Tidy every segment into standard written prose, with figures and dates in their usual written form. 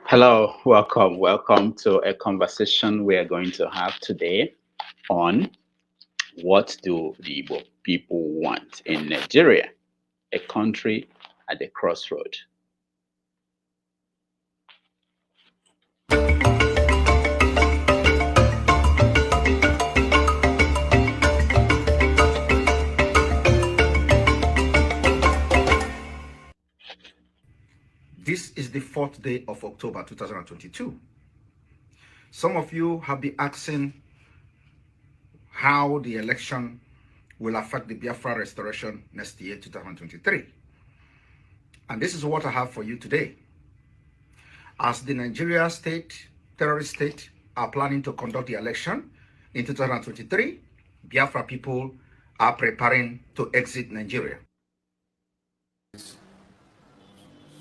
Hello, welcome to a conversation we are going to have today on what do the Igbo people want in Nigeria, a country at the crossroad. This is the 4th day of October 2022. Some of you have been asking how the election will affect the Biafra restoration next year, 2023. And this is what I have for you today. As the Nigeria state, terrorist state, are planning to conduct the election in 2023, Biafra people are preparing to exit Nigeria.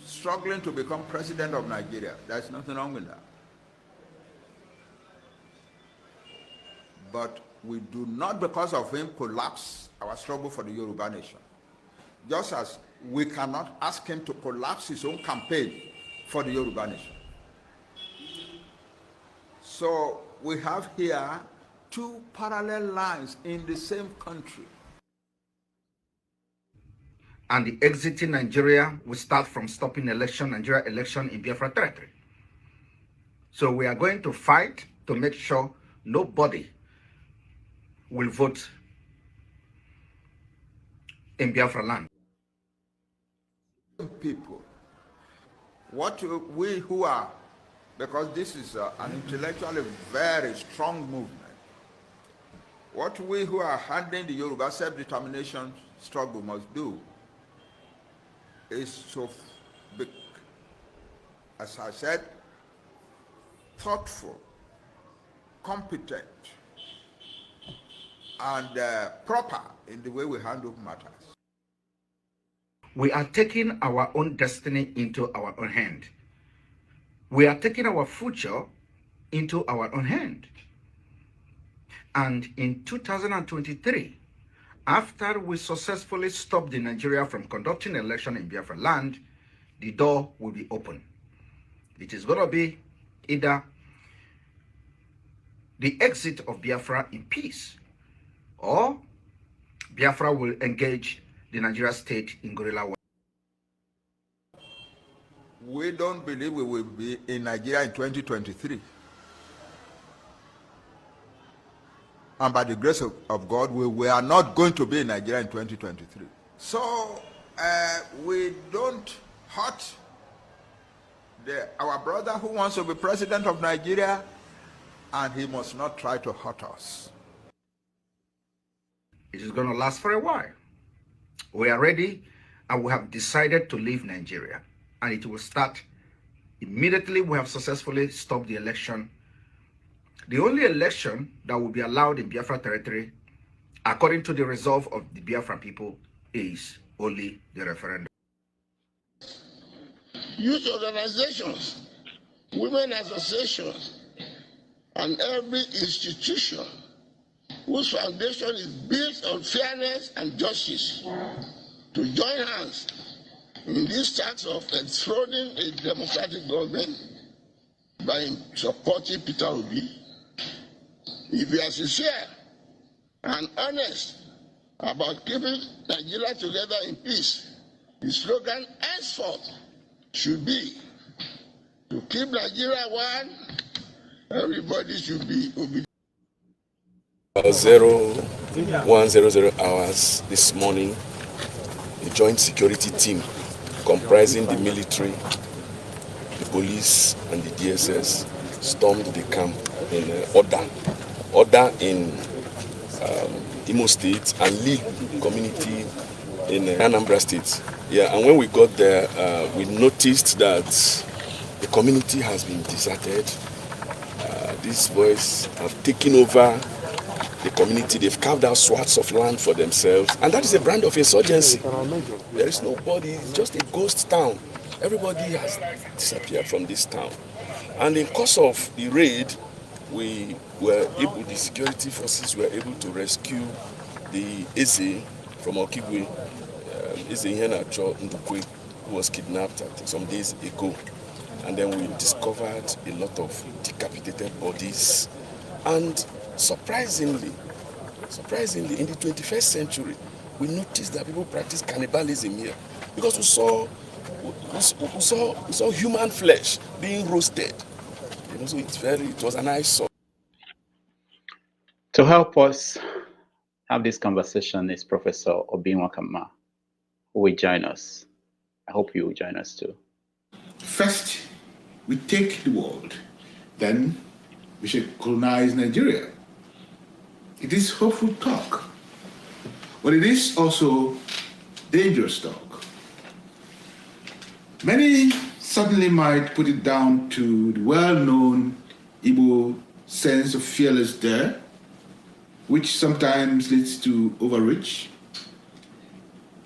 Struggling to become president of Nigeria. There's nothing wrong with that. But we do not, because of him, collapse our struggle for the Yoruba nation. Just as we cannot ask him to collapse his own campaign for the Yoruba nation. So we have here two parallel lines in the same country. And the exiting Nigeria will start from stopping Nigeria election in Biafra territory. So we are going to fight to make sure nobody will vote in Biafra land. People, what we who are, because this is an intellectually very strong movement, what we who are handling the Yoruba self-determination struggle must do is so big, as I said, thoughtful, competent, and proper in the way we handle matters. We are taking our own destiny into our own hand. We are taking our future into our own hand. And in 2023, after we successfully stop the Nigeria from conducting an election in Biafra land, the door will be open. It is going to be either the exit of Biafra in peace, or Biafra will engage the Nigeria state in guerrilla war. We don't believe we will be in Nigeria in 2023. And by the grace of God, we are not going to be in Nigeria in 2023. So we don't hurt our brother who wants to be president of Nigeria, and he must not try to hurt us. It is going to last for a while. We are ready, and we have decided to leave Nigeria, and it will start immediately we have successfully stopped the election. The only election that will be allowed in Biafra territory, according to the resolve of the Biafra people, is only the referendum. Youth organizations, women associations, and every institution whose foundation is built on fairness and justice to join hands in this task of enthroning a democratic government by supporting Peter Obi. If you are sincere and honest about keeping Nigeria together in peace, the slogan henceforth should be to keep Nigeria one, everybody should be obedient. 0100 hours this morning, a joint security team comprising the military, the police, and the DSS stormed the camp in Oda in Imo State and Lee community in Anambra State. Yeah, and when we got there, we noticed that the community has been deserted. these boys have taken over the community. They've carved out swaths of land for themselves, and that is a brand of insurgency. There is nobody, it's just a ghost town. Everybody has disappeared from this town. And in course of the raid, the security forces were able to rescue the Eze from Okigwe, Eze Ihenacho Ndukwe, who was kidnapped I think some days ago. And then we discovered a lot of decapitated bodies. And surprisingly, in the 21st century, we noticed that people practice cannibalism here, because we saw human flesh being roasted. So it was an eyesore. To help us have this conversation is Professor Obinwakama, who will join us. I hope you will join us too. First, we take the world, then we should colonize Nigeria. It is hopeful talk, but it is also dangerous talk. Many certainly might put it down to the well-known Igbo sense of fearless dare, which sometimes leads to overreach.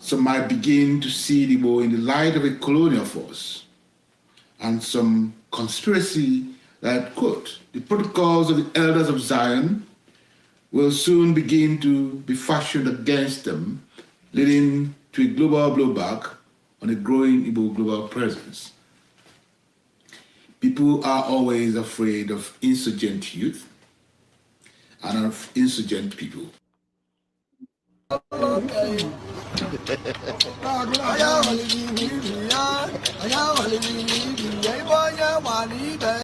Some might begin to see the Igbo in the light of a colonial force, and some conspiracy that, quote, the protocols of the elders of Zion will soon begin to be fashioned against them, leading to a global blowback on a growing Igbo global presence. People are always afraid of insurgent youth and of insurgent people.